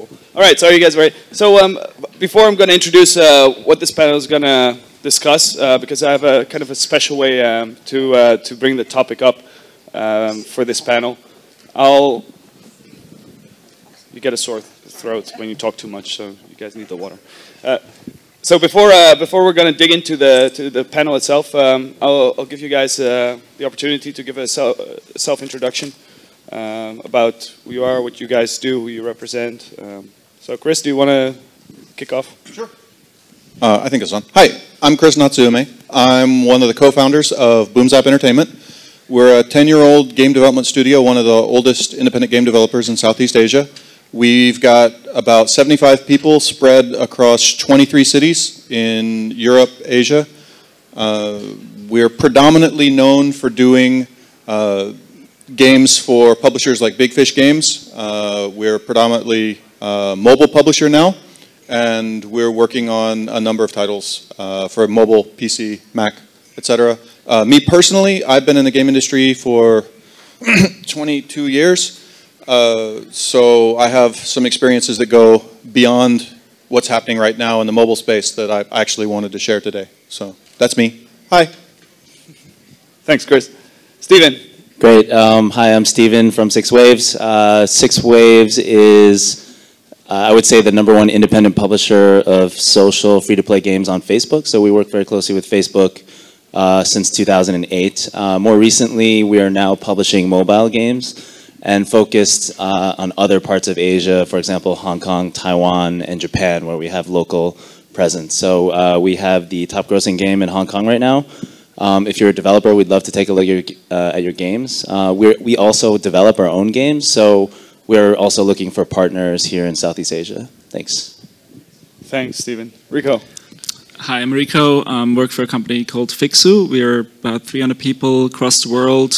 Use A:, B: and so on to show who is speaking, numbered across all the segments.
A: possible. All right, so are you guys ready? So before I'm going to introduce what this panel is going to discuss, because I have a kind of a special way to bring the topic up for this panel. You get a sore throat when you talk too much, so you guys need the water. So before we're going to dig into the panel itself, I'll give you guys the opportunity to give a self-introduction about who you are, what you guys do, who you represent. So Chris, do you want to kick off?
B: Sure. I think it's on. Hi, I'm Chris Natsuume. I'm one of the co-founders of Boomzap Entertainment. We're a 10-year-old game development studio, one of the oldest independent game developers in Southeast Asia. We've got about 75 people spread across 23 cities in Europe, Asia. We're predominantly known for doing games for publishers like Big Fish Games. We're predominantly a mobile publisher now, and we're working on a number of titles for mobile, PC, Mac, etc. Me personally, I've been in the game industry for 22 years. So I have some experiences that go beyond what's happening right now in the mobile space that I actually wanted to share today. So that's me. Hi.
A: Thanks, Chris. Steven.
C: Great. Hi, I'm Steven from 6 Waves. 6 Waves is, I would say, the #1 independent publisher of social free-to-play games on Facebook. So we work very closely with Facebook since 2008. More recently, we are now publishing mobile games and focused on other parts of Asia, for example, Hong Kong, Taiwan, and Japan, where we have local presence. So we have the top grossing game in Hong Kong right now. If you're a developer, we'd love to take a look at your games. We also develop our own games, so we're also looking for partners here in Southeast Asia. Thanks.
A: Thanks, Steven. Rico.
D: Hi, I'm Rico. Work for a company called Fiksu. We're about 300 people across the world,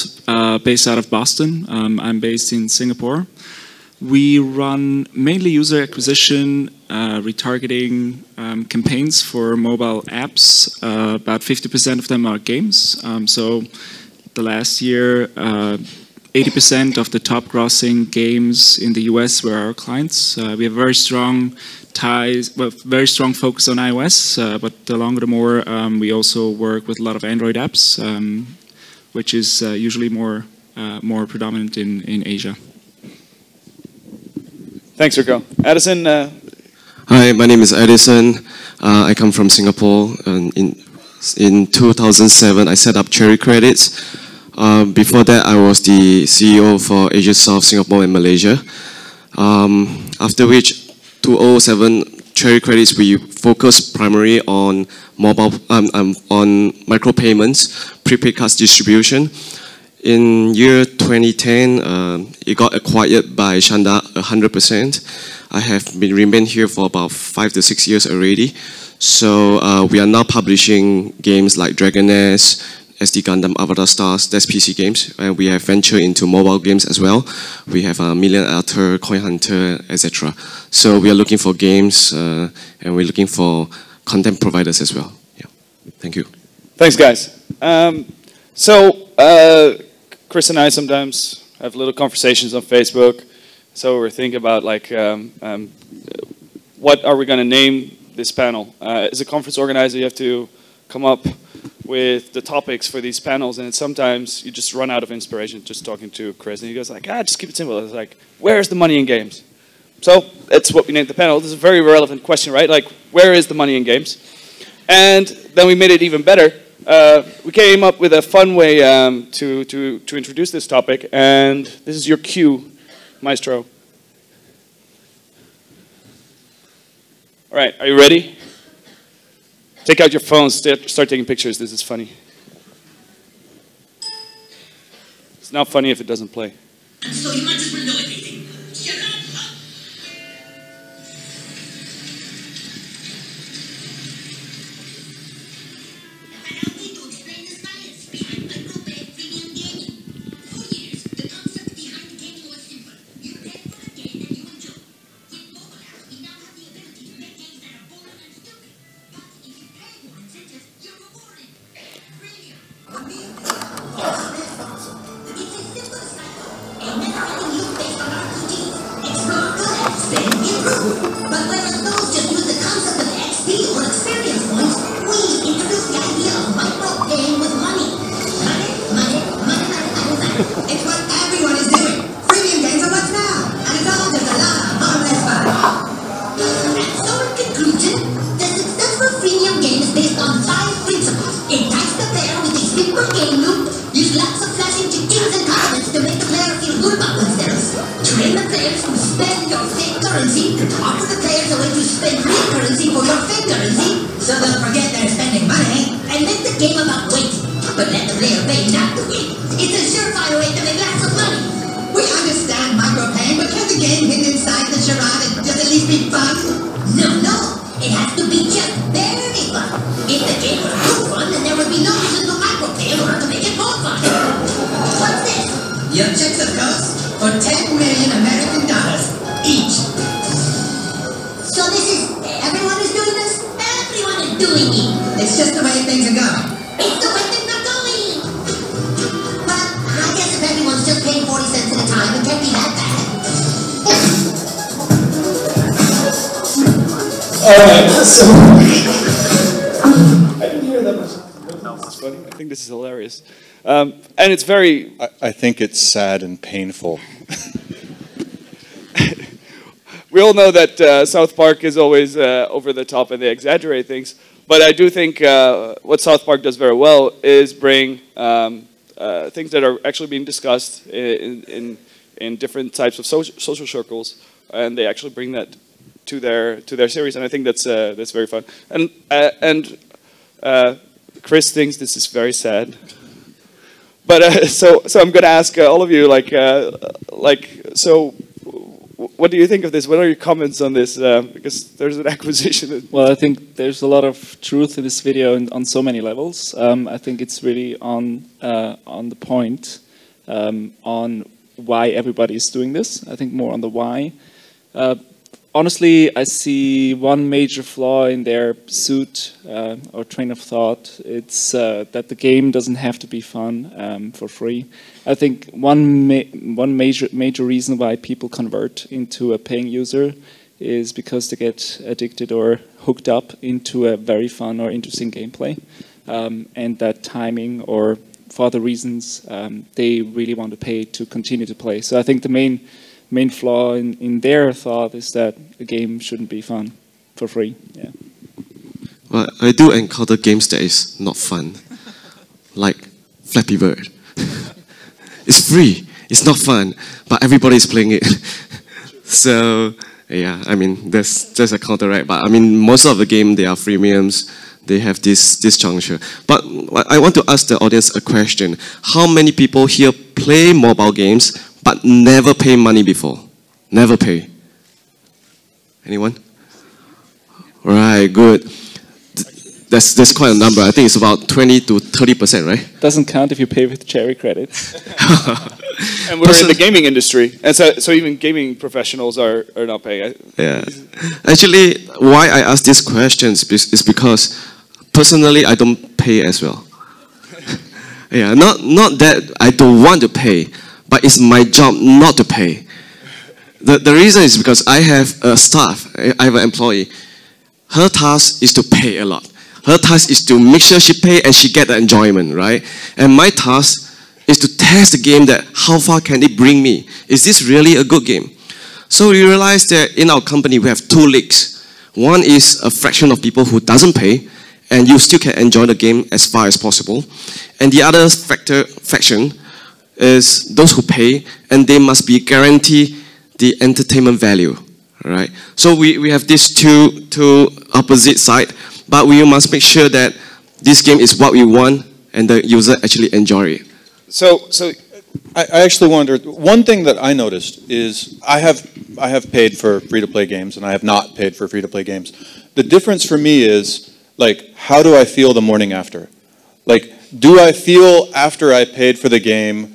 D: based out of Boston. I'm based in Singapore. We run mainly user acquisition, retargeting campaigns for mobile apps. About 50% of them are games. So the last year, 80% of the top grossing games in the US were our clients. We have very strong ties, well, very strong focus on iOS, but the longer the more, we also work with a lot of Android apps, which is usually more predominant in Asia.
A: Thanks, Rico. Addison.
E: Hi, my name is Addison. I come from Singapore. In 2007, I set up Cherry Credits. Before that, I was the CEO for Asia South, Singapore, and Malaysia. After which, 2007 Cherry Credits, we focus primarily on mobile, on micropayments, prepaid cards distribution. In year 2010, it got acquired by Shanda 100%. I have remained here for about 5 to 6 years already. So we are now publishing games like Dragon Nest, SD Gundam, Avatar Stars, that's PC games, and we have ventured into mobile games as well. We have Million Alter, Coin Hunter, etc. So we are looking for games, and we're looking for content providers as well. Yeah, thank you.
A: Thanks, guys. Chris and I sometimes have little conversations on Facebook. So we're thinking about like, what are we going to name this panel? As a conference organizer, you have to come up with the topics for these panels, and sometimes you just run out of inspiration just talking to Chris, and he goes like, just keep it simple. It's like, where's the money in games? So that's what we named the panel. This is a very relevant question, right? Like, where is the money in games? And then we made it even better. We came up with a fun way to introduce this topic, and this is your cue, Maestro. All right, are you ready? Take out your phones, start taking pictures. This is funny. It's not funny if it doesn't play.
F: So you might as well know everything. Shut up! Allow me to explain the science behind micropay premium gaming. For years, the concept behind gaming was simple. You pay for a game that you enjoy. With mobile apps, we now have the ability to make games that are boring and stupid. But if you pay more incentives, you're rewarded. Premium. It's a simple cycle. A never-ending loop based on RPGs. Explore good apps, then improve. But whereas those just use the concept of XP or experience points, we introduce the idea of micro-paying with money. Money. It's what everyone is doing. Freemium games are what's now, and it's all just a lot of harmless fun. And so in conclusion, the successful freemium game is based on 5 principles. Entice the player with a simple game loop. Use lots of flashing chickens and comments to make the player feel good about themselves. Train the players to spend your fake currency. Offer the players a way to spend real currency for your fake currency, so they'll forget they're spending money. And make the game about waiting. But let the player pay not to wait. It's a surefire way to make lots of money. We understand micropaying, but can't the game hidden inside the charade just at least be fun? No. It has to be just very fun. If the game were too fun, then there would be no reason to micropay in order to make it more fun. What's this? Your checks, of course, for 10 million American dollars each. So this is, everyone is doing this? Everyone is doing it. It's just the way things are going. It's the way things are going. But I guess if everyone's just paying 40 cents at a time, it can't be that bad.
A: Alright, so I didn't hear that much. That's funny. I think this is hilarious. And it's very...
B: I think it's sad and painful.
A: We all know that South Park is always over the top and they exaggerate things. But I do think what South Park does very well is bring things that are actually being discussed in different types of social circles, and they actually bring that to their series, and I think that's very fun. And Chris thinks this is very sad. But so I'm going to ask all of you, so what do you think of this? What are your comments on this? Because there's an acquisition.
D: Well, I think there's a lot of truth in this video on so many levels. I think it's really on the point on why everybody is doing this. I think more on the why. Honestly, I see one major flaw in their suit or train of thought. It's that the game doesn't have to be fun for free. I think one major reason why people convert into a paying user is because they get addicted or hooked up into a very fun or interesting gameplay, and that timing or for other reasons they really want to pay to continue to play. So I think the main flaw in their thought is that a game shouldn't be fun for free. Yeah.
E: Well, I do encounter games that is not fun, like Flappy Bird. It's free, it's not fun, but everybody's playing it. So yeah, I mean that's just a counteract. But I mean most of the game they are freemiums. They have this juncture. But I want to ask the audience a question: how many people here play mobile games but never pay money before? Never pay. Anyone? Right, good. That's quite a number. I think it's about 20 to 30%, right?
D: Doesn't count if you pay with cherry credits.
A: And we're in the gaming industry, and so even gaming professionals are not paying.
E: Yeah. Actually, why I ask these questions is because personally I don't pay as well. Yeah, not that I don't want to pay, but it's my job not to pay. The reason is because I have a staff, I have an employee. Her task is to pay a lot. Her task is to make sure she pay and she get the enjoyment, right? And my task is to test the game that how far can it bring me? Is this really a good game? So we realized that in our company we have 2 leagues. One is a fraction of people who doesn't pay, and you still can enjoy the game as far as possible. And the other faction is those who pay, and they must be guaranteed the entertainment value, right? So we have these two opposite sides, but we must make sure that this game is what we want, and the user actually enjoy it.
A: So
B: I actually wondered, one thing that I noticed is I have paid for free-to-play games and I have not paid for free-to-play games. The difference for me is, like, how do I feel the morning after? Like, do I feel after I paid for the game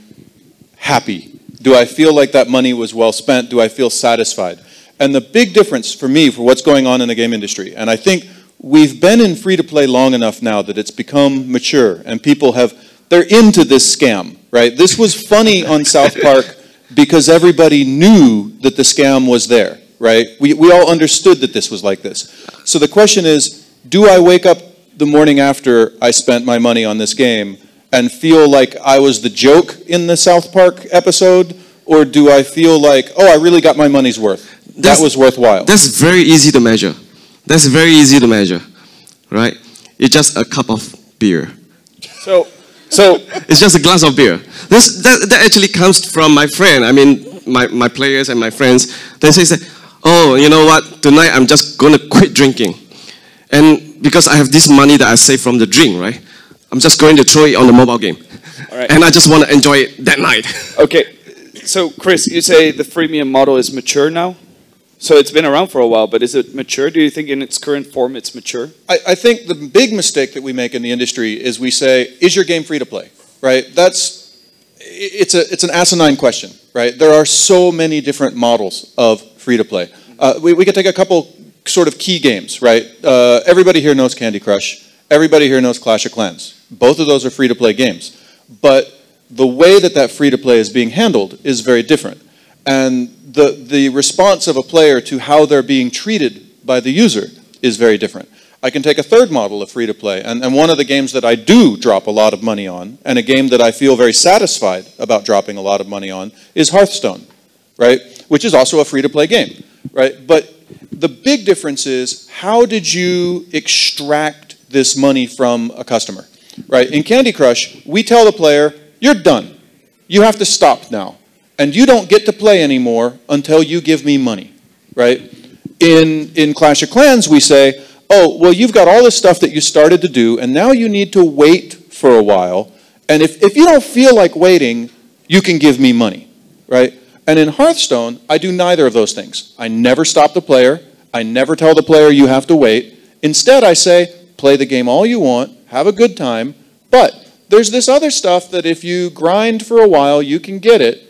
B: happy? Do I feel like that money was well spent? Do I feel satisfied? And the big difference for me for what's going on in the game industry, and I think we've been in free-to-play long enough now that it's become mature and people they're into this scam, right? This was funny on South Park because everybody knew that the scam was there. right? We all understood that this was like this. So the question is, do I wake up the morning after I spent my money on this game and feel like I was the joke in the South Park episode, or do I feel like, oh, I really got my money's worth? That was worthwhile.
E: That's very easy to measure. That's very easy to measure, right? It's just a cup of beer.
A: So
E: It's just a glass of beer. That actually comes from my friend. I mean, my players and my friends. They say, oh, you know what? Tonight I'm just going to quit drinking. And because I have this money that I saved from the drink, right? I'm just going to throw it on the mobile game.
A: all right.
E: And I just want to enjoy it that night.
A: Okay, so Chris, you say the freemium model is mature now? So it's been around for a while, but is it mature? Do you think in its current form it's mature?
B: I think the big mistake that we make in the industry is we say, is your game free to play, right? It's an asinine question, right? There are so many different models of free to play. We could take a couple sort of key games, right? Everybody here knows Candy Crush. Everybody here knows Clash of Clans. Both of those are free to play games. But the way that free to play is being handled is very different. And the response of a player to how they're being treated by the user is very different. I can take a third model of free-to-play, and one of the games that I do drop a lot of money on, and a game that I feel very satisfied about dropping a lot of money on, is Hearthstone, right? Which is also a free-to-play game, right? But the big difference is, how did you extract this money from a customer, right? In Candy Crush, we tell the player, you're done. You have to stop now. And you don't get to play anymore until you give me money, right? In Clash of Clans, we say, oh, well, you've got all this stuff that you started to do, and now you need to wait for a while. And if you don't feel like waiting, you can give me money, right? And in Hearthstone, I do neither of those things. I never stop the player. I never tell the player you have to wait. Instead, I say, play the game all you want, have a good time, but there's this other stuff that if you grind for a while, you can get it.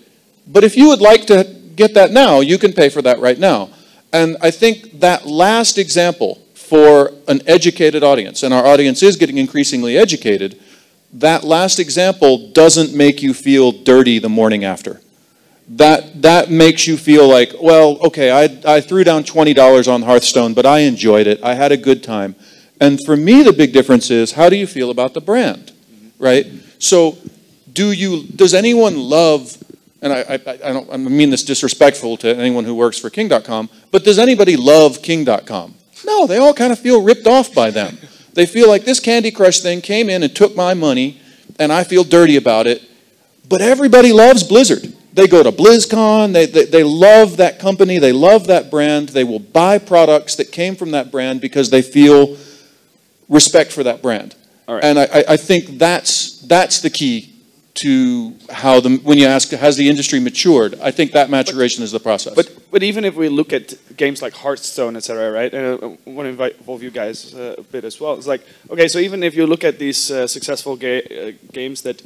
B: But if you would like to get that now, you can pay for that right now. And I think that last example for an educated audience, and our audience is getting increasingly educated, that last example doesn't make you feel dirty the morning after. That makes you feel like, well, okay, I threw down $20 on Hearthstone, but I enjoyed it. I had a good time. And for me, the big difference is, how do you feel about the brand, right? So does anyone love... And I mean this disrespectful to anyone who works for King.com, but does anybody love King.com? No, they all kind of feel ripped off by them. They feel like this Candy Crush thing came in and took my money, and I feel dirty about it. But everybody loves Blizzard. They go to BlizzCon, they love that company, they love that brand, they will buy products that came from that brand because they feel respect for that brand. All right. And I think that's the key to how when you ask, has the industry matured? I think that maturation is the process.
A: But even if we look at games like Hearthstone, etc., right? And I want to invite both of you guys a bit as well. It's like, okay, so even if you look at these successful games that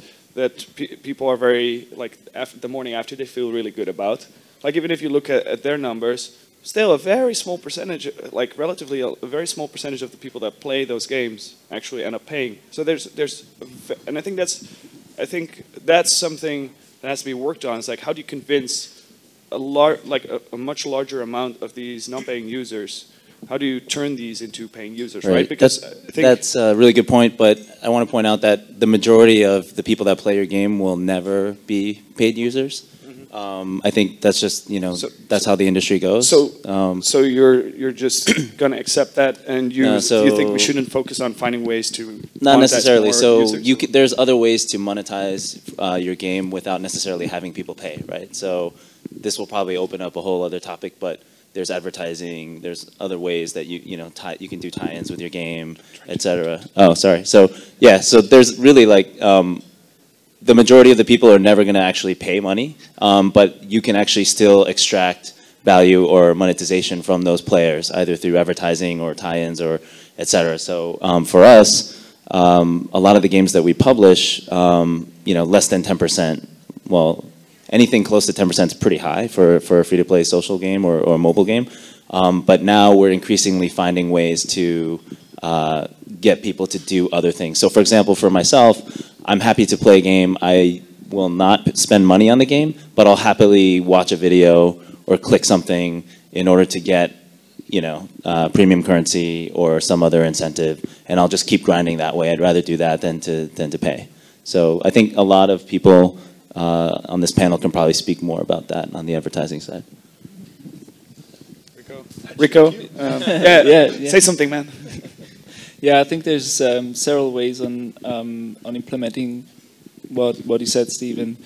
A: people are very, like, the morning after, they feel really good about. Like, even if you look at their numbers, still a very small percentage, like relatively a very small percentage of the people that play those games actually end up paying. So and I think that's something that has to be worked on. It's like, how do you convince a much larger amount of these non-paying users? How do you turn these into paying users, right? Because
C: that's a really good point, but I want to point out that the majority of the people that play your game will never be paid users. I think that's just, that's how the industry goes.
A: So you're just gonna accept that, and you think we shouldn't focus on finding ways to
C: not necessarily. So
A: users?
C: There's other ways to monetize your game without necessarily having people pay, right? So this will probably open up a whole other topic, but there's advertising. There's other ways that you can do tie-ins with your game, etc. Oh, sorry. So yeah. So there's really like. The majority of the people are never going to actually pay money, but you can actually still extract value or monetization from those players, either through advertising or tie-ins or etc. So for us, a lot of the games that we publish, less than 10%. Well, anything close to 10% is pretty high for a free-to-play social game or a mobile game. But now we're increasingly finding ways to get people to do other things. So for example, for myself, I'm happy to play a game. I will not spend money on the game, but I'll happily watch a video or click something in order to get, premium currency or some other incentive, and I'll just keep grinding that way. I'd rather do that than to pay. So I think a lot of people on this panel can probably speak more about that on the advertising side.
A: Rico, say something, man.
D: Yeah, I think there's several ways on implementing what you said, Stephen.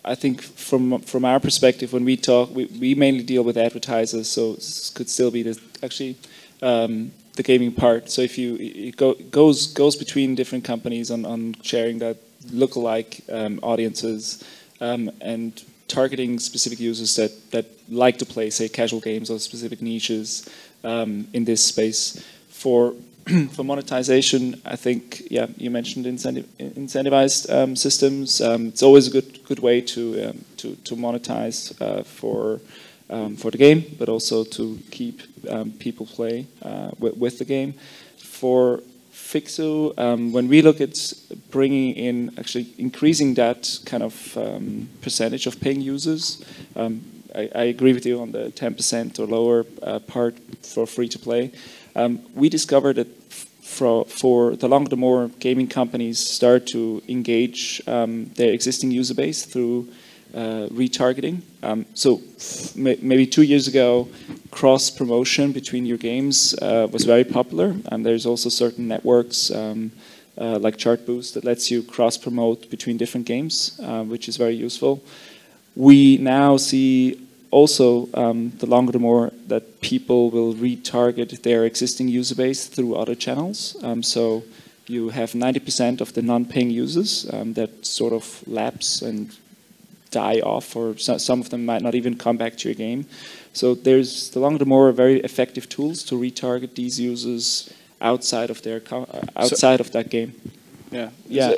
D: I think from our perspective, when we talk, we mainly deal with advertisers, so this could still be the gaming part. So if it goes between different companies on sharing that lookalike audiences and targeting specific users that like to play, say, casual games or specific niches in this space. For monetization, I think, you mentioned incentivized systems. It's always a good way to monetize for the game, but also to keep people play with the game. For Fiksu, when we look at bringing in, actually increasing that kind of percentage of paying users, I agree with you on the 10% or lower part for free-to-play. We discovered that for the longer the more gaming companies start to engage their existing user base through retargeting. So maybe 2 years ago, cross-promotion between your games was very popular, and there's also certain networks like Chartboost that lets you cross-promote between different games, which is very useful. We now see also, the longer the more that people will retarget their existing user base through other channels. So you have 90% of the non-paying users that sort of lapse and die off, or some of them might not even come back to your game. So there's, the longer the more, very effective tools to retarget these users outside of their of that game.
A: Yeah.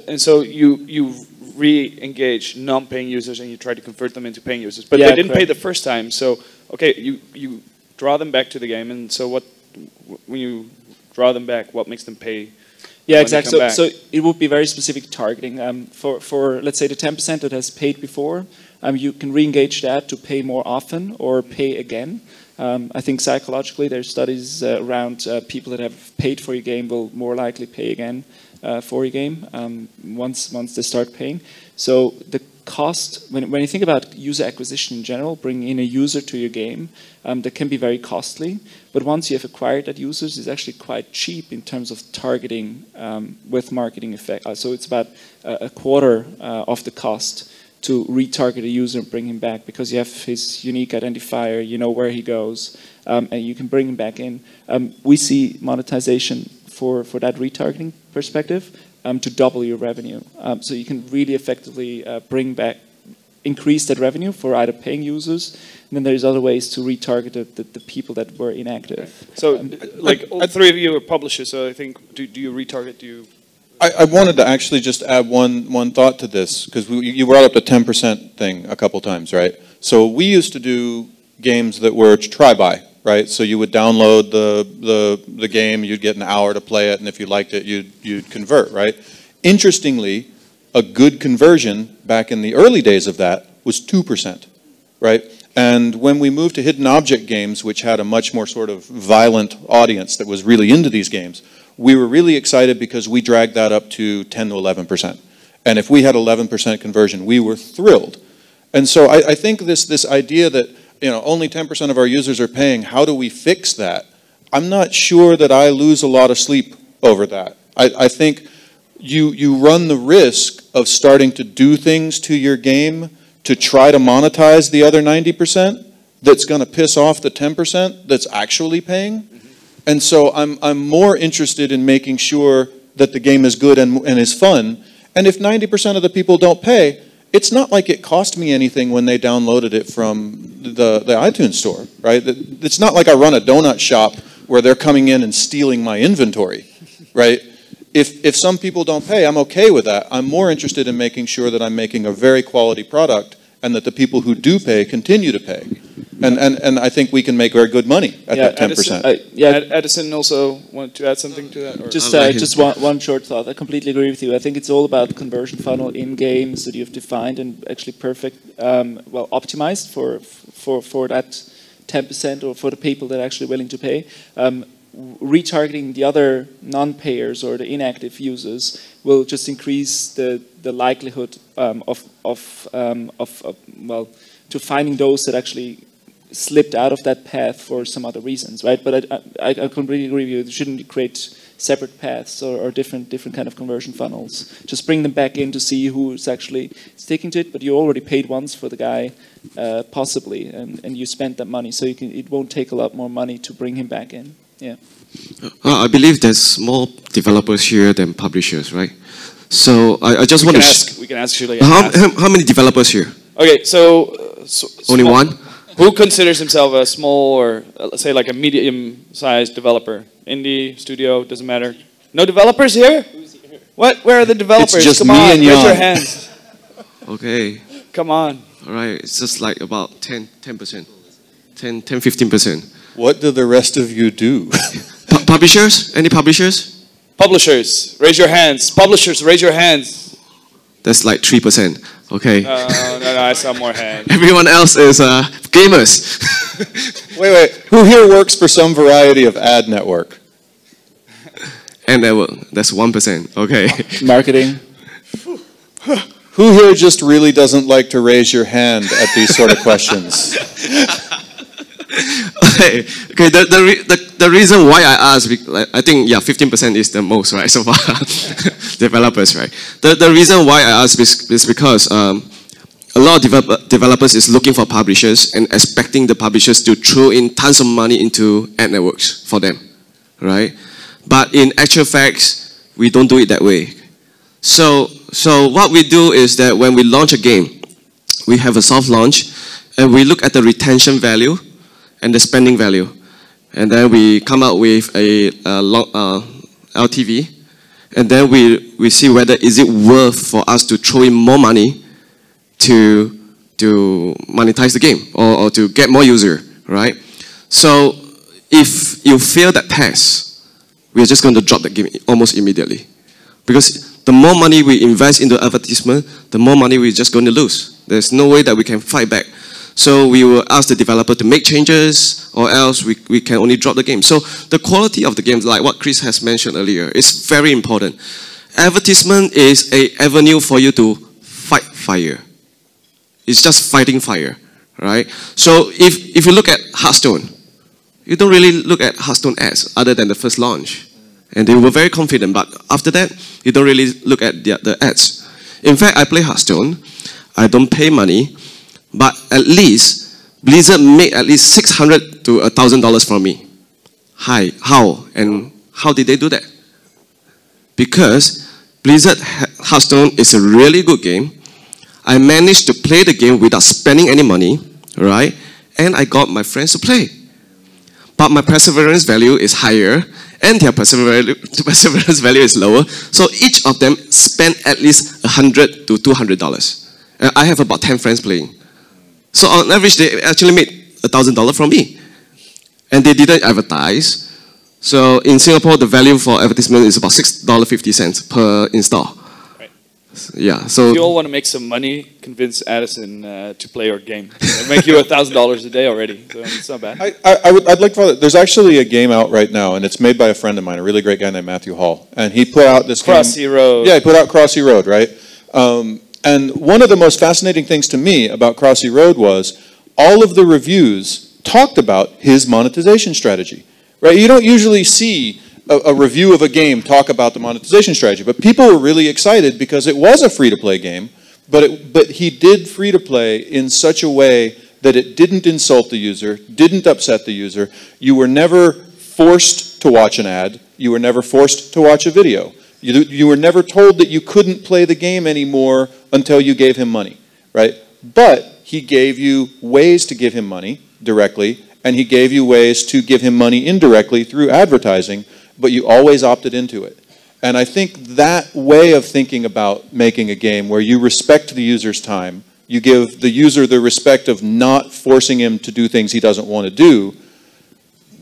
A: And so you re-engage non-paying users and you try to convert them into paying users, but they didn't pay the first time. So okay, you draw them back to the game, and so when you draw them back, what makes them pay?
D: Yeah, exactly. So it would be very specific targeting. For let's say the 10% that has paid before, you can re-engage that to pay more often or pay again. I think psychologically there's studies around people that have paid for your game will more likely pay again for your game once they start paying. So the cost, when you think about user acquisition in general, bringing in a user to your game, that can be very costly. But once you have acquired that users, it's actually quite cheap in terms of targeting with marketing effect. So it's about a quarter of the cost to retarget a user and bring him back, because you have his unique identifier, you know where he goes, and you can bring him back in. We see monetization for that retargeting perspective to double your revenue. So you can really effectively increase that revenue for either paying users, and then there's other ways to retarget the people that were inactive.
A: So like all three of you are publishers, so I think, do you retarget,
B: I wanted to actually just add one thought to this, because you brought up the 10% thing a couple times, right? So we used to do games that were try-buy, right? So you would download the game, you'd get an hour to play it, and if you liked it, you'd convert, right? Interestingly, a good conversion back in the early days of that was 2%, right? And when we moved to hidden object games, which had a much more sort of violent audience that was really into these games, we were really excited because we dragged that up to 10 to 11%. And if we had 11% conversion, we were thrilled. And so I think this idea that only 10% of our users are paying, how do we fix that? I'm not sure that I lose a lot of sleep over that. I think you run the risk of starting to do things to your game to try to monetize the other 90% that's going to piss off the 10% that's actually paying. And so I'm more interested in making sure that the game is good and is fun. And if 90% of the people don't pay, it's not like it cost me anything when they downloaded it from the iTunes store, right? It's not like I run a donut shop where they're coming in and stealing my inventory, right? If some people don't pay, I'm okay with that. I'm more interested in making sure that I'm making a very quality product and that the people who do pay continue to pay. And I think we can make very good money at that 10%.
A: Addison also want to add something to that? Or?
D: Just one short thought. I completely agree with you. I think it's all about the conversion funnel in games that you've defined and actually optimized for that 10% or for the people that are actually willing to pay. Retargeting the other non-payers or the inactive users will just increase the likelihood well, to finding those that actually slipped out of that path for some other reasons, right? But I completely agree with you. You shouldn't create separate paths or different kind of conversion funnels. Just bring them back in to see who's actually sticking to it. But you already paid once for the guy, possibly, and you spent that money, so it won't take a lot more money to bring him back in. Yeah.
E: I believe there's more developers here than publishers, right? So I just want to.
A: We can ask Julia.
E: How many developers here?
A: Okay, so
E: Only one?
A: Who considers himself a small or let's say like a medium-sized developer? Indie, studio, doesn't matter. No developers here? What? Where are the developers?
B: It's just
A: Come
B: me
A: on,
B: and
A: raise
B: Jan.
A: your hands.
E: Okay.
A: Come on.
E: All right. It's just like about 10%. 15%.
B: What do the rest of you do?
E: Publishers? Any publishers?
A: Publishers, raise your hands. Publishers, raise your hands.
E: That's like 3%. Okay.
A: No, I saw more hands.
E: Everyone else is gamers.
B: Wait. Who here works for some variety of ad network?
E: And that's 1%. Okay.
D: Marketing.
B: Who here just really doesn't like to raise your hand at these sort of questions?
E: Okay. The reason why I asked, I think 15% is the most, right, so far. Developers, right? The reason why I asked is because a lot of developers is looking for publishers and expecting the publishers to throw in tons of money into ad networks for them, right? But in actual facts, we don't do it that way. So what we do is that when we launch a game, we have a soft launch, and we look at the retention value and the spending value. And then we come out with a LTV, and then we see whether is it worth for us to throw in more money to monetize the game or to get more user, right? So if you fail that test, we're just going to drop the game almost immediately. Because the more money we invest into advertisement, the more money we're just going to lose. There's no way that we can fight back. So we will ask the developer to make changes, or else we can only drop the game. So the quality of the game, like what Chris has mentioned earlier, is very important. Advertisement is an avenue for you to fight fire. It's just fighting fire, right? So if you look at Hearthstone, you don't really look at Hearthstone ads other than the first launch. And they were very confident, but after that, you don't really look at the ads. In fact, I play Hearthstone. I don't pay money. But at least, Blizzard made at least $600 to $1,000 from me. How? And how did they do that? Because Blizzard Hearthstone is a really good game. I managed to play the game without spending any money, right? And I got my friends to play. But my perseverance value is higher, and their perseverance value is lower. So each of them spent at least $100 to $200. And I have about 10 friends playing. So on average, they actually made $1,000 from me. And they didn't advertise. So in Singapore, the value for advertisement is about $6.50 per install.
A: Right.
E: Yeah, so
A: if you all want to make some money, convince Addison to play your game. It'll make you $1,000 a day already. So it's not bad.
B: I'd like to. There's actually a game out right now, and it's made by a friend of mine, a really great guy named Matthew Hall. And he put out this
A: Crossy Road.
B: Yeah, he put out Crossy Road, right? And one of the most fascinating things to me about Crossy Road was all of the reviews talked about his monetization strategy, right? You don't usually see a review of a game talk about the monetization strategy, but people were really excited because it was a free-to-play game, but he did free-to-play in such a way that it didn't insult the user, didn't upset the user. You were never forced to watch an ad. You were never forced to watch a video. You were never told that you couldn't play the game anymore until you gave him money, right? But he gave you ways to give him money directly, and he gave you ways to give him money indirectly through advertising, but you always opted into it. And I think that way of thinking about making a game where you respect the user's time, you give the user the respect of not forcing him to do things he doesn't want to do,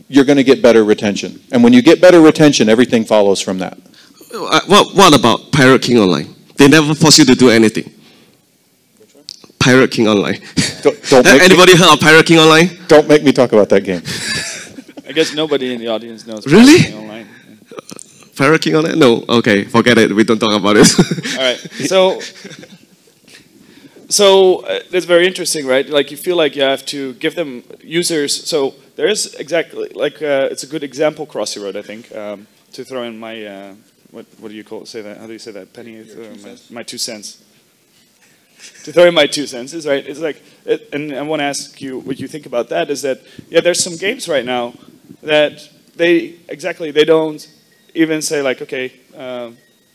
B: you're going to get better retention. And when you get better retention, everything follows from that.
E: What about Pirate King Online? They never force you to do anything. Pirate King Online.
B: Don't make
E: Anybody heard of Pirate King Online?
B: Don't make me talk about that game.
A: I guess nobody in the audience knows.
E: Really?
A: Pirate King Online.
E: Pirate King Online? No. Okay, forget it. We don't talk about it.
A: All right. So that's very interesting, right? Like you feel like you have to give them users. So there is exactly like it's a good example, Crossy Road, I think, to throw in my what do you call it? Say that? How do you say that? Penny? My 2 cents. To throw in my 2 cents is right. It's like, and I want to ask you what you think about that. Is that there's some games right now that they don't even say like, okay.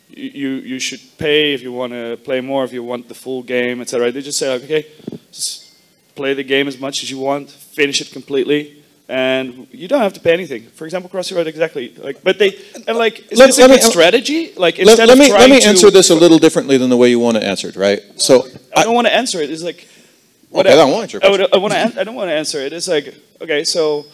A: You should pay if you want to play more, if you want the full game, etc. They just say, like, okay, just play the game as much as you want, finish it completely, and you don't have to pay anything. For example, Crossy Road, exactly. Like, but they and like, is this a good strategy? Like, instead of
B: let me answer this a little differently than the way you want to answer it, right? So
A: I don't want to answer it. It's like,
B: okay, I don't want your question.
A: I don't want to answer it. It's like, okay, so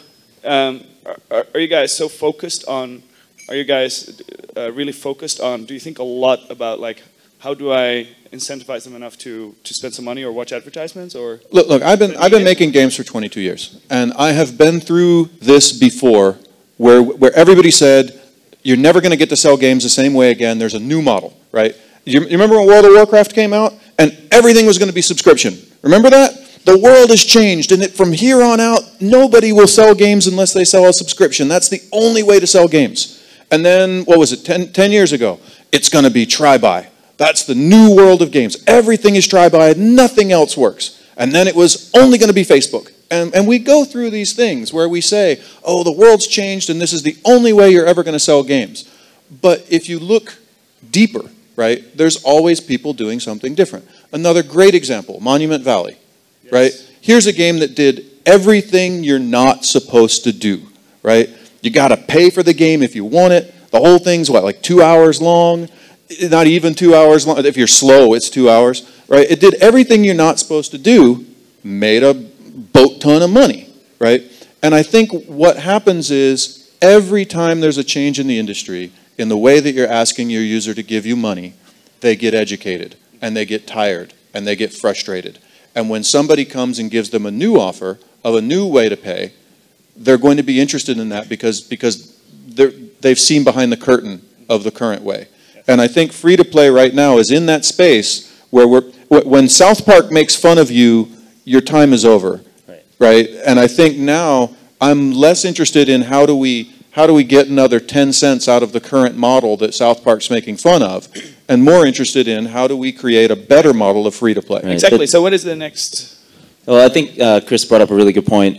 A: are you guys so focused on? Are you guys really focused on, do you think a lot about like, how do I incentivize them enough to spend some money or watch advertisements or?
B: Look, I've been making games for 22 years and I have been through this before where everybody said, you're never going to get to sell games the same way again, there's a new model, right? You remember when World of Warcraft came out and everything was going to be subscription? Remember that? The world has changed and from here on out, nobody will sell games unless they sell a subscription. That's the only way to sell games. And then, what was it, 10 years ago? It's going to be try-buy. That's the new world of games. Everything is try-buy, nothing else works. And then it was only going to be Facebook. And we go through these things where we say, oh, the world's changed and this is the only way you're ever going to sell games. But if you look deeper, right, there's always people doing something different. Another great example, Monument Valley, yes. Right? Here's a game that did everything you're not supposed to do, right? You got to pay for the game if you want it. The whole thing's what, like 2 hours long? Not even 2 hours long. If you're slow, it's 2 hours, right? It did everything you're not supposed to do, made a boat ton of money, right? And I think what happens is every time there's a change in the industry, in the way that you're asking your user to give you money, they get educated and they get tired and they get frustrated. And when somebody comes and gives them a new offer of a new way to pay, they're going to be interested in that because they've seen behind the curtain of the current way. And I think free-to-play right now is in that space where when South Park makes fun of you, your time is over, right? And I think now I'm less interested in how do we get another 10 cents out of the current model that South Park's making fun of, and more interested in how do we create a better model of free-to-play.
A: Right. Exactly. So what is the next?
C: Well, I think Chris brought up a really good point.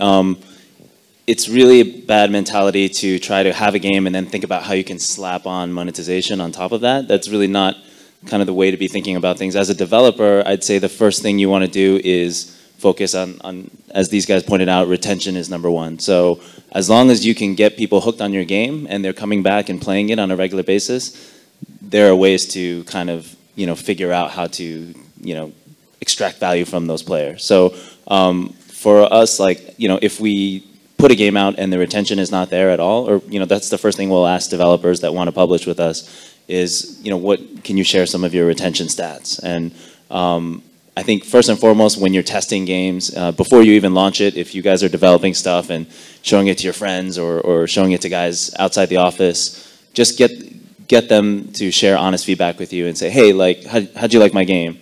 C: It's really a bad mentality to try to have a game and then think about how you can slap on monetization on top of that. That's really not kind of the way to be thinking about things. As a developer, I'd say the first thing you want to do is focus on, as these guys pointed out, retention is number one. So as long as you can get people hooked on your game and they're coming back and playing it on a regular basis, there are ways to kind of, figure out how to, extract value from those players. So for us, if we put a game out and the retention is not there at all, or that's the first thing we'll ask developers that want to publish with us is, what can you share some of your retention stats? And I think first and foremost, when you're testing games, before you even launch it, if you guys are developing stuff and showing it to your friends or showing it to guys outside the office, just get them to share honest feedback with you and say, hey, how'd you like my game?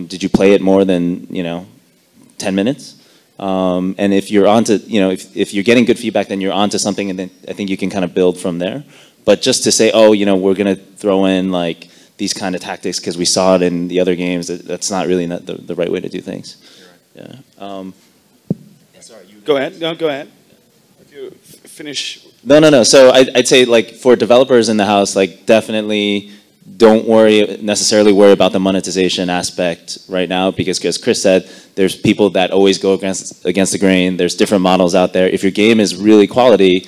C: Did you play it more than 10 minutes? And if you're onto, if you're getting good feedback, then you're onto something, and then I think you can kind of build from there. But just to say, oh, we're going to throw in these kind of tactics because we saw it in the other games, that's not really the right way to do things. Yeah.
A: Sorry, go ahead. No, go ahead. If you finish.
C: No. So I'd say for developers in the house, definitely don't necessarily worry about the monetization aspect right now, because as Chris said, there's people that always go against the grain. There's different models out there. If your game is really quality,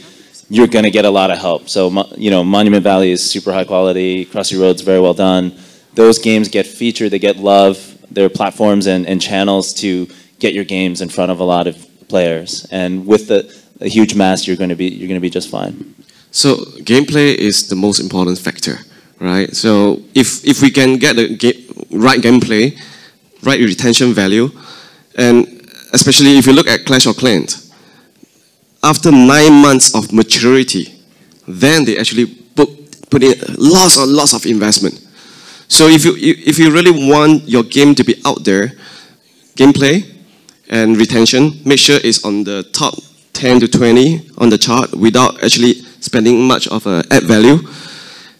C: you're going to get a lot of help. So, Monument Valley is super high quality. Crossy Road's very well done. Those games get featured. They get love. There are platforms and channels to get your games in front of a lot of players. And with a huge mass, you're going to be just fine.
E: So, gameplay is the most important factor, right? So, if we can get the right gameplay, right retention value. And especially if you look at Clash of Clans, after 9 months of maturity, then they actually put in lots of investment. So if you really want your game to be out there, gameplay and retention, make sure it's on the top 10 to 20 on the chart without actually spending much of an ad value.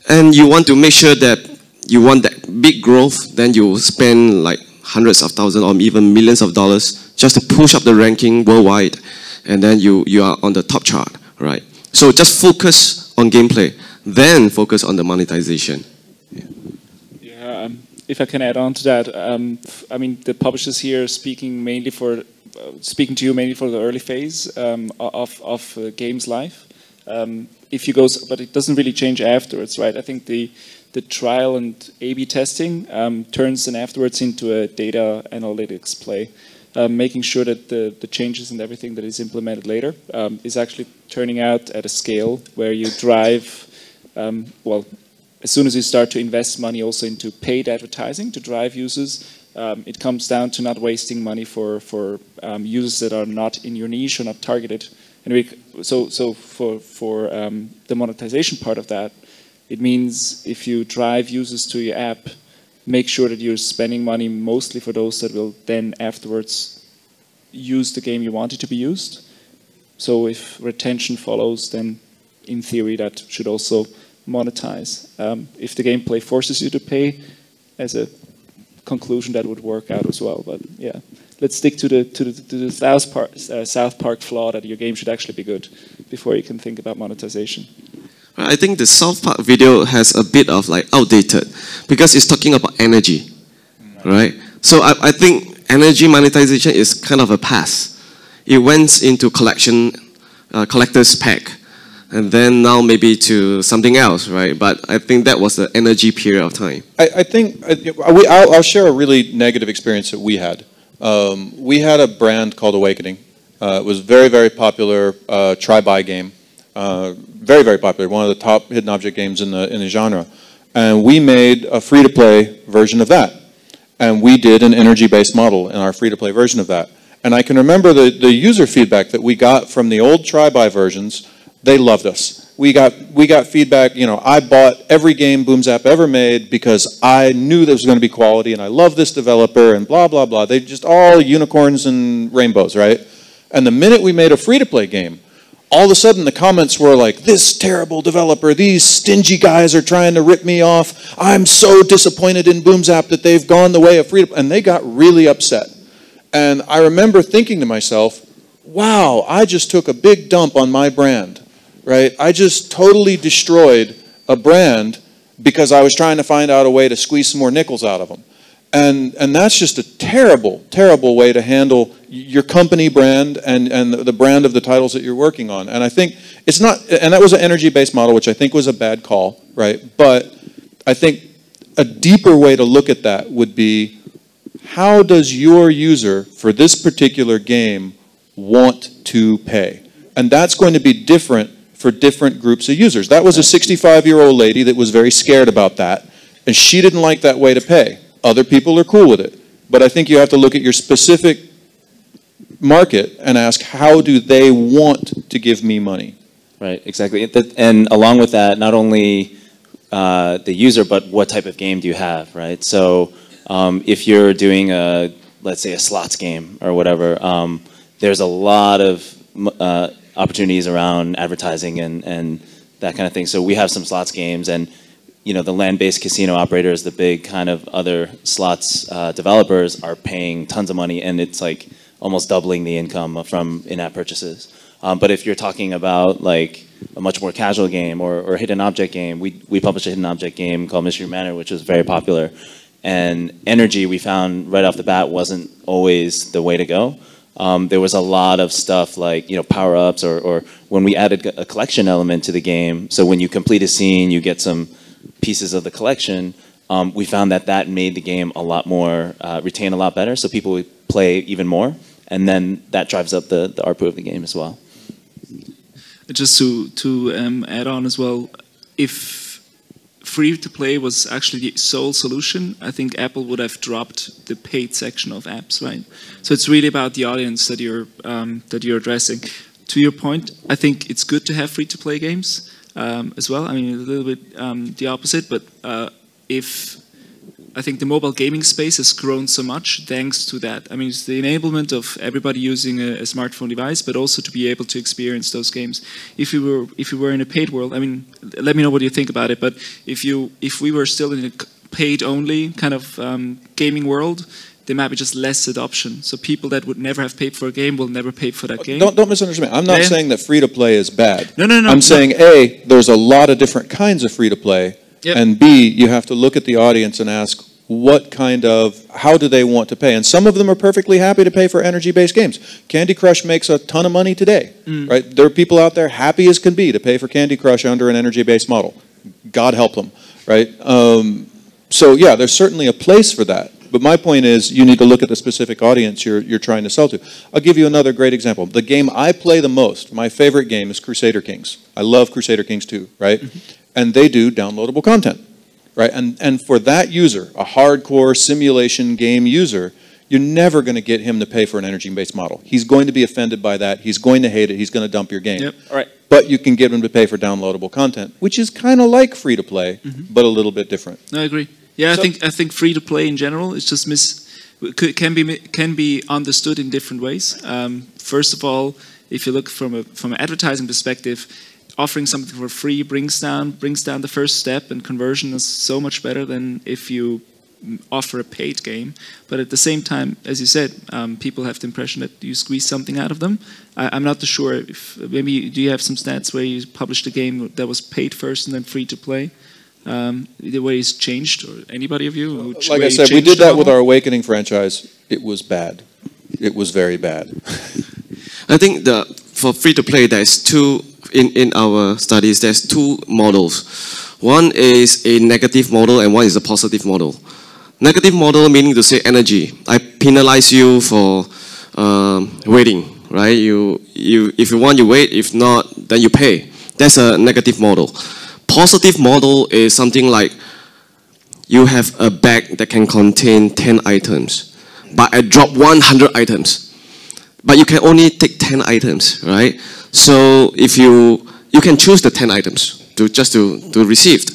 E: And you want to make sure that you want that big growth, then you spend like hundreds of thousands or even millions of dollars just to push up the ranking worldwide, and then you are on the top chart, right? So just focus on gameplay, then focus on the monetization.
D: Yeah, if I can add on to that, I mean, the publishers here speaking to you mainly for the early phase of game's life. If you go, but it doesn't really change afterwards, right? I think the trial and A/B testing turns then afterwards into a data analytics play, making sure that the changes and everything that is implemented later is actually turning out at a scale where you drive, well, as soon as you start to invest money also into paid advertising to drive users, it comes down to not wasting money for users that are not in your niche or not targeted. And so for the monetization part of that, it means if you drive users to your app, make sure that you're spending money mostly for those that will then afterwards use the game you want it to be used. So if retention follows, then in theory that should also monetize. If the gameplay forces you to pay, as a conclusion that would work out as well. But yeah, let's stick to the South Park flaw that your game should actually be good before you can think about monetization.
E: I think the South Park video has a bit of like outdated because it's talking about energy, right? So I think energy monetization is kind of a pass. It went into collector's pack, and then now maybe to something else, right? But I think that was the energy period of time.
B: I think I'll share a really negative experience that we had. We had a brand called Awakening. It was very, very popular try-buy game. Very, very popular. One of the top hidden object games in the genre. And we made a free-to-play version of that. And we did an energy-based model in our free-to-play version of that. And I can remember the user feedback that we got from the old try-buy versions. They loved us. We got feedback, you know, I bought every game Boomzap ever made because I knew there was going to be quality and I love this developer and blah, blah, blah. They just all unicorns and rainbows, right? And the minute we made a free-to-play game, all of a sudden the comments were like, this terrible developer, these stingy guys are trying to rip me off. I'm so disappointed in Boomzap that they've gone the way of free-to-play. And they got really upset. And I remember thinking to myself, wow, I just took a big dump on my brand. Right? I just totally destroyed a brand because I was trying to find out a way to squeeze some more nickels out of them. And that's just a terrible, terrible way to handle your company brand and the brand of the titles that you're working on. And I think it's not, and that was an energy-based model, which I think was a bad call, right? But I think a deeper way to look at that would be, how does your user for this particular game want to pay? And that's going to be different for different groups of users. That was a 65-year-old lady that was very scared about that, and she didn't like that way to pay. Other people are cool with it. But I think you have to look at your specific market and ask, how do they want to give me money?
C: Right, exactly. And along with that, not only the user, but what type of game do you have, right? So if you're doing let's say a slots game or whatever, there's a lot of opportunities around advertising and that kind of thing. So we have some slots games, and you know, the land-based casino operators, the big kind of other slots developers are paying tons of money, and it's like almost doubling the income from in-app purchases. But if you're talking about like a much more casual game or hidden object game, we published a hidden object game called Mystery Manor, which was very popular. And energy, we found right off the bat, wasn't always the way to go. There was a lot of stuff like, you know, power-ups or when we added a collection element to the game. So when you complete a scene, you get some pieces of the collection. We found that made the game a lot more, retain a lot better. So people would play even more. And then that drives up the ARPU of the game as well. Just
D: to add on as well, if free to play was actually the sole solution, I think Apple would have dropped the paid section of apps, right? So it's really about the audience that you're addressing. To your point, I think it's good to have free to play games as well. I mean, a little bit the opposite, but I think the mobile gaming space has grown so much thanks to that. I mean, it's the enablement of everybody using a smartphone device, but also to be able to experience those games. If we were in a paid world, I mean, let me know what you think about it. But if we were still in a paid only kind of gaming world, there might be just less adoption. So people that would never have paid for a game will never pay for that game.
B: Don't misunderstand me. I'm not saying that free to play is bad.
D: No.
B: I'm saying A, there's a lot of different kinds of free to play. Yep. And B, you have to look at the audience and ask how do they want to pay? And some of them are perfectly happy to pay for energy-based games. Candy Crush makes a ton of money today, right? There are people out there happy as can be to pay for Candy Crush under an energy-based model. God help them, right? So yeah, there's certainly a place for that. But my point is you need to look at the specific audience you're trying to sell to. I'll give you another great example. The game I play the most, my favorite game, is Crusader Kings. I love Crusader Kings 2, right? And they do downloadable content, right? And for that user, a hardcore simulation game user, you're never going to get him to pay for an energy-based model. He's going to be offended by that. He's going to hate it. He's going to dump your game.
A: Yep. All right.
B: But you can get him to pay for downloadable content, which is kind of like free-to-play, but a little bit different.
D: I agree. Yeah,
B: So-
D: I think free to play in general is just can be understood in different ways. First of all, if you look from an advertising perspective, offering something for free brings down the first step, and conversion is so much better than if you offer a paid game. But at the same time, as you said, people have the impression that you squeeze something out of them. I'm not too sure if maybe do you have some stats where you published a game that was paid first and then free to play? The way it's changed, or anybody of you?
B: Like I said, we did that with our Awakening franchise. It was bad. It was very bad.
E: I think for free-to-play, there's two, in our studies, there's two models. One is a negative model and one is a positive model. Negative model meaning to say energy. I penalize you for waiting, right? If you want, you wait. If not, then you pay. That's a negative model. Positive model is something like you have a bag that can contain 10 items, but I drop 100 items. But you can only take 10 items, right? So if you can choose the 10 items to receive.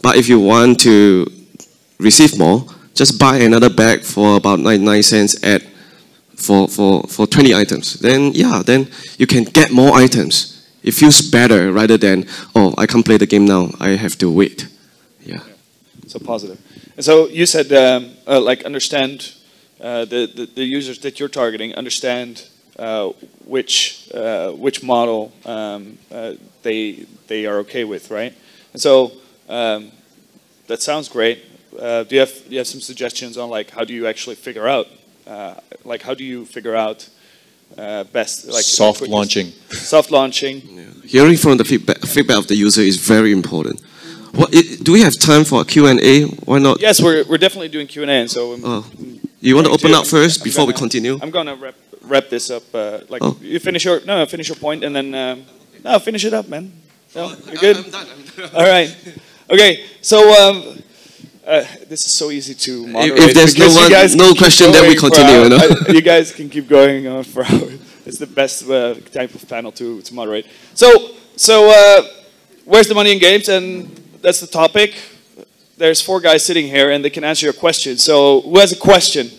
E: But if you want to receive more, just buy another bag for about 99 cents for 20 items. Then you can get more items. It feels better rather than, oh, I can't play the game now, I have to wait. Yeah.
A: So positive. And so you said, like, understand the users that you're targeting, understand which model they are okay with, right? And so that sounds great. Do you have some suggestions on, like, how do you actually figure out, best, like
B: Soft launching.
A: Soft launching.
E: Yeah. Hearing from the feedback of the user is very important. Do we have time for a Q&A? Why not?
A: Yes, we're definitely doing Q&A, and so.
E: You want to open up first before we continue?
A: I'm gonna wrap this up. You finish your point, and then no, finish it up, man. No, you're good.
E: I'm done.
A: All right. Okay. So this is so easy to moderate.
E: If there's no question, then we continue.
A: You guys can keep going on for hours. It's the best type of panel to moderate. So where's the money in games? And that's the topic. There's 4 guys sitting here, and they can answer your question. So who has a question?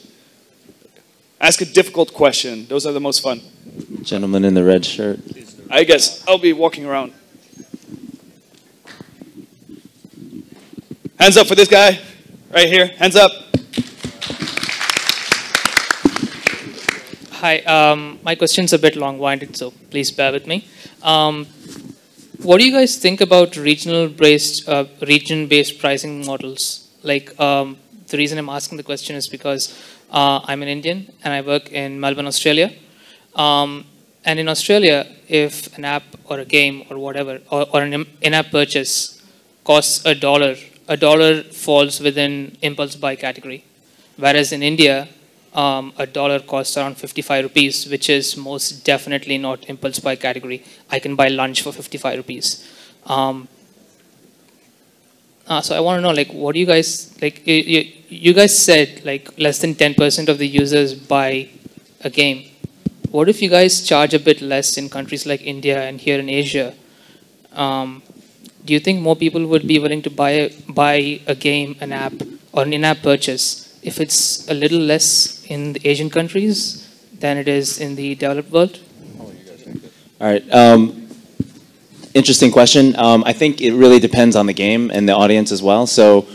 A: Ask a difficult question. Those are the most fun.
C: Gentleman in the red shirt.
A: I guess I'll be walking around. Hands up for this guy, right here. Hands up.
G: Hi, my question's a bit long-winded, so please bear with me. What do you guys think about region-based pricing models? Like, the reason I'm asking the question is because I'm an Indian and I work in Melbourne, Australia. And in Australia, if an app or a game or whatever, or an in-app purchase costs $1 falls within impulse buy category. Whereas in India, $1 costs around 55 rupees, which is most definitely not impulse buy category. I can buy lunch for 55 rupees. So I want to know, like, what do you guys, like, you guys said, like, less than 10% of the users buy a game. What if you guys charge a bit less in countries like India and here in Asia? Do you think more people would be willing to buy a game, an app, or an in-app purchase if it's a little less in the Asian countries than it is in the developed world?
C: All right. Interesting question. I think it really depends on the game and the audience as well. So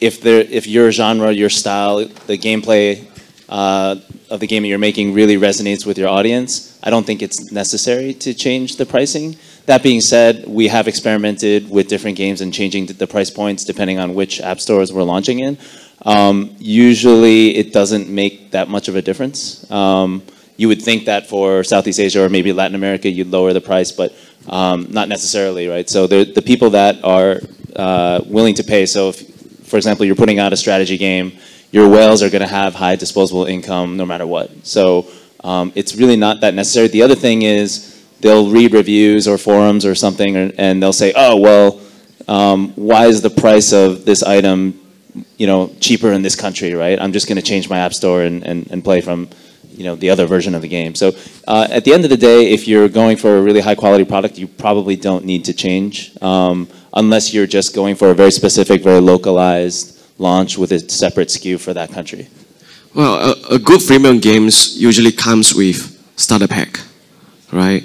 C: if your genre, your style, the gameplay of the game that you're making really resonates with your audience, I don't think it's necessary to change the pricing. That being said, we have experimented with different games and changing the price points depending on which app stores we're launching in. Usually it doesn't make that much of a difference. You would think that for Southeast Asia or maybe Latin America, you'd lower the price, but not necessarily, right? So the people that are willing to pay, so if, for example, you're putting out a strategy game, your whales are gonna have high disposable income no matter what. So it's really not that necessary. The other thing is, they'll read reviews or forums or something, and they'll say, oh, well, why is the price of this item, cheaper in this country, right? I'm just going to change my app store and play from, the other version of the game. So at the end of the day, if you're going for a really high quality product, you probably don't need to change, unless you're just going for a very specific, very localized launch with a separate SKU for that country.
E: Well, a good freemium games usually comes with starter pack, right?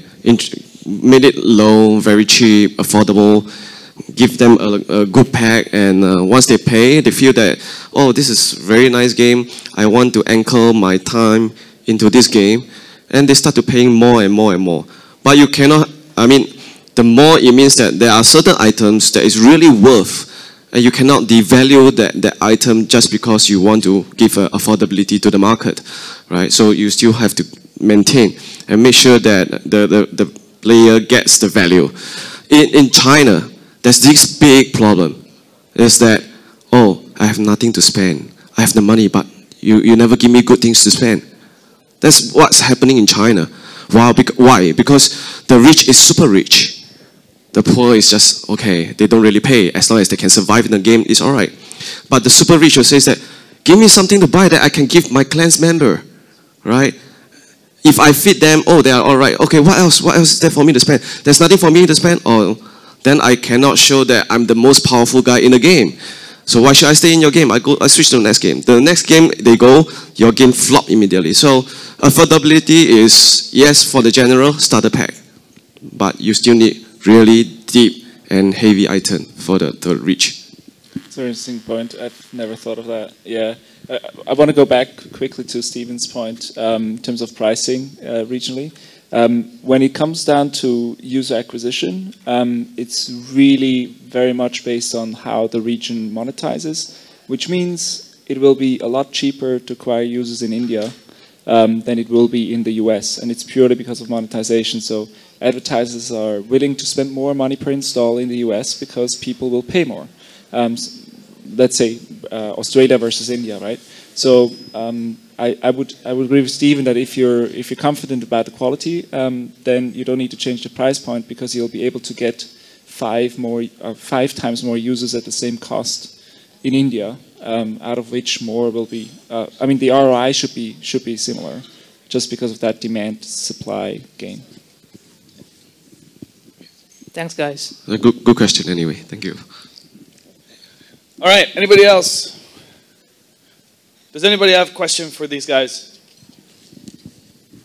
E: Made it low, very cheap, affordable, give them a good pack, and once they pay, they feel that, oh, this is a very nice game, I want to anchor my time into this game, and they start to paying more and more and more. But you cannot, the more it means that there are certain items that is really worth, and you cannot devalue that item just because you want to give affordability to the market, right? So you still have to maintain and make sure that the player gets the value. In China, there's this big problem, is that, oh, I have nothing to spend. I have the money, but you never give me good things to spend. That's what's happening in China. Wow, why? Because the rich is super rich. The poor is just, okay, they don't really pay. As long as they can survive in the game, it's all right. But the super rich will say that, give me something to buy that I can give my clan's member, right? If I feed them, oh, they are all right. Okay, what else? What else is there for me to spend? There's nothing for me to spend? Oh, then I cannot show that I'm the most powerful guy in the game. So why should I stay in your game? I switch to the next game. The next game, they go, your game flop immediately. So affordability is, yes, for the general starter pack, but you still need really deep and heavy item for the rich.
D: It's an interesting point. I've never thought of that. Yeah. I want to go back quickly to Stephen's point in terms of pricing regionally. When it comes down to user acquisition, it's really very much based on how the region monetizes, which means it will be a lot cheaper to acquire users in India than it will be in the US, and it's purely because of monetization. So advertisers are willing to spend more money per install in the US because people will pay more. Let's say Australia versus India, right? So I would agree with Stephen that if you're confident about the quality, then you don't need to change the price point because you'll be able to get 5 times more users at the same cost in India, out of which more will be. The ROI should be similar, just because of that demand supply game.
G: Thanks, guys.
E: A good question anyway. Thank you.
A: All right, anybody else? Does anybody have a question for these guys?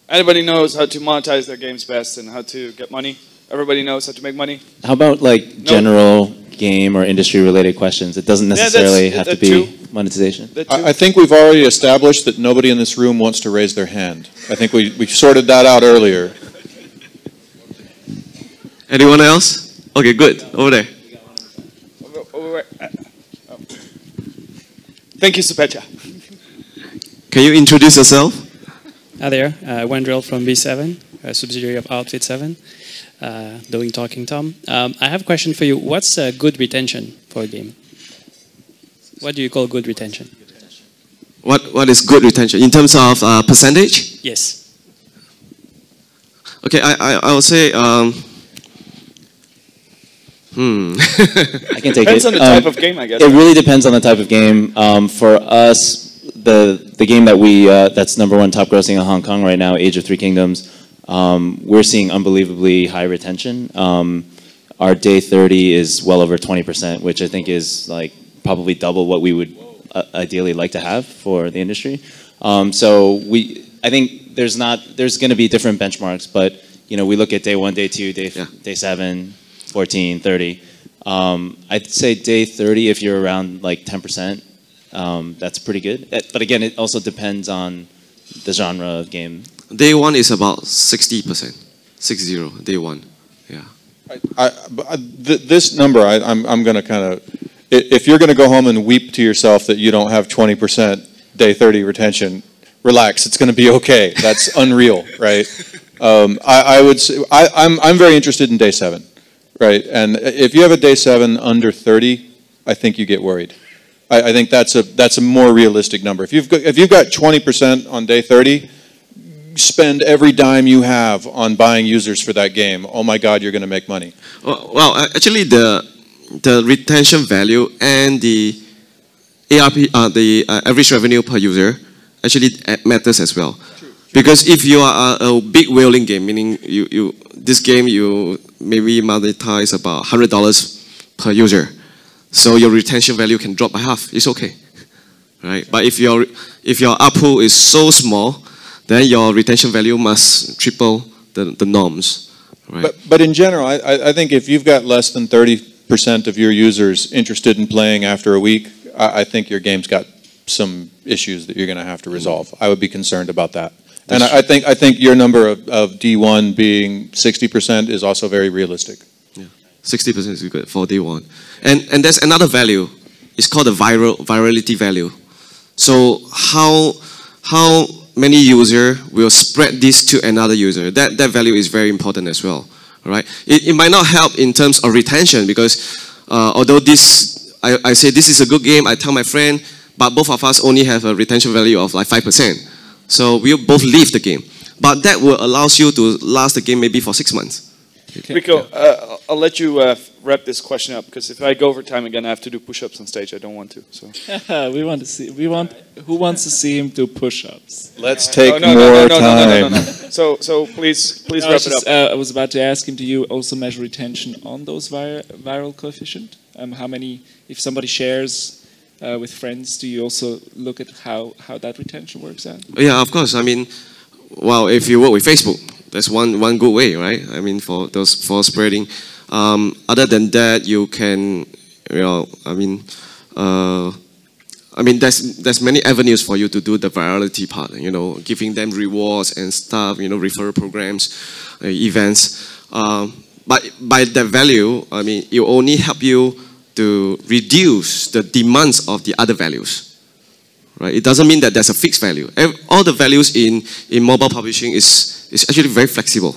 A: Anybody knows how to monetize their games best and how to get money? Everybody knows how to make money?
C: How about general game or industry related questions? It doesn't necessarily have to be monetization.
B: I think we've already established that nobody in this room wants to raise their hand. I think we sorted that out earlier.
E: Anyone else? Okay, good. Over there.
A: Thank you, Supecha.
E: Can you introduce yourself?
H: Hi there, Wendrell from B7, a subsidiary of Outfit 7, doing Talking Tom. I have a question for you. What's good retention for a game? What do you call good retention?
E: What is good retention? In terms of percentage?
H: Yes.
E: Okay, I would say
C: I can take
A: Depends
C: it.
A: on the type of game, I guess.
C: It really depends on the type of game. For us, the game that we that's #1 top grossing in Hong Kong right now, Age of Three Kingdoms, we're seeing unbelievably high retention. Our day 30 is well over 20%, which I think is like probably double what we would ideally like to have for the industry. I think there's going to be different benchmarks, but we look at day 1, day 2, day 7, 14, 30. I'd say day 30, if you're around like 10%, that's pretty good. But again, it also depends on the genre of game.
E: Day 1 is about 60%, 60, day 1, yeah.
B: This number, I'm going to kind of, if you're going to go home and weep to yourself that you don't have 20% day 30 retention, relax, it's going to be okay. That's unreal, right? I would say, I'm very interested in day 7, right? And if you have a day 7 under 30, I think you get worried. I think that's a more realistic number. If you've got 20% on day 30, spend every dime you have on buying users for that game. Oh my God, you're going to make money.
E: Well, actually, the retention value and the ARP, the average revenue per user, actually matters as well. Because if you are a big whaling game, meaning this game you maybe monetize about $100 per user, so your retention value can drop by half. It's okay, right? But if your ARPU is so small, then your retention value must triple the norms, right?
B: But in general, I think if you've got less than 30% of your users interested in playing after a week, I think your game's got some issues that you're going to have to resolve. I would be concerned about that. And I think your number of D1 being 60% is also very realistic.
E: Yeah, 60% is good for D1. And there's another value. It's called the virality value. So how many users will spread this to another user? That value is very important as well. All right. It might not help in terms of retention because although I say this is a good game, I tell my friend, but both of us only have a retention value of like 5%. So we'll both leave the game. But that will allow you to last the game maybe for 6 months.
A: Okay. Rico, I'll let you wrap this question up because if I go over time again, I have to do push-ups on stage. I don't want to. So
D: we want to see. Who wants to see him do push-ups?
B: Let's take more time.
A: So please wrap it up.
D: I was about to ask him. Do you also measure retention on those viral coefficient? How many? If somebody shares with friends, do you also look at how that retention works out?
E: Yeah, of course. I mean, well, if you work with Facebook, that's one good way, right? I mean, for spreading. Other than that, you can, there's many avenues for you to do the virality part. Giving them rewards and stuff. Referral programs, events. But by that value, I mean, it only help you to reduce the demands of the other values, right? It doesn't mean that there's a fixed value. All the values in mobile publishing is actually very flexible.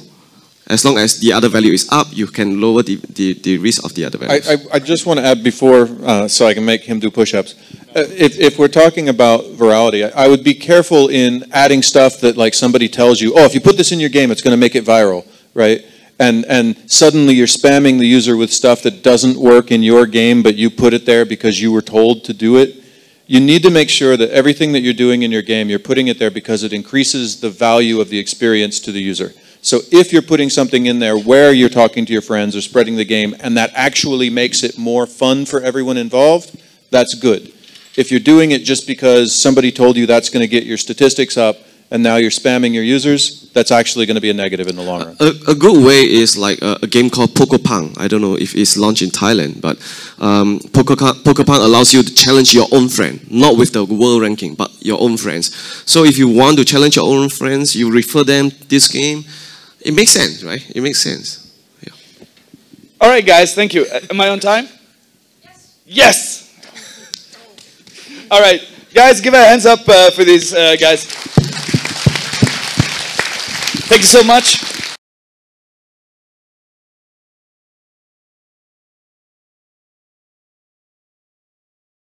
E: As long as the other value is up, you can lower the risk of the other values.
B: I just want to add before, so I can make him do push-ups. If we're talking about virality, I would be careful in adding stuff that like somebody tells you, oh, if you put this in your game, it's going to make it viral, right? And suddenly you're spamming the user with stuff that doesn't work in your game, but you put it there because you were told to do it. You need to make sure that everything that you're doing in your game, you're putting it there because it increases the value of the experience to the user. So if you're putting something in there where you're talking to your friends or spreading the game, and that actually makes it more fun for everyone involved, that's good. If you're doing it just because somebody told you that's going to get your statistics up, and now you're spamming your users, that's actually going to be a negative in the long run.
E: A good way is like a game called Pokopang. I don't know if it's launched in Thailand, but Pokopang allows you to challenge your own friend, not with the world ranking, but your own friends. So if you want to challenge your own friends, you refer them this game. It makes sense, right? It makes sense. Yeah.
A: All right, guys, thank you. Am I on time? Yes. All right, guys, give a hands up for these guys. Thank you so much.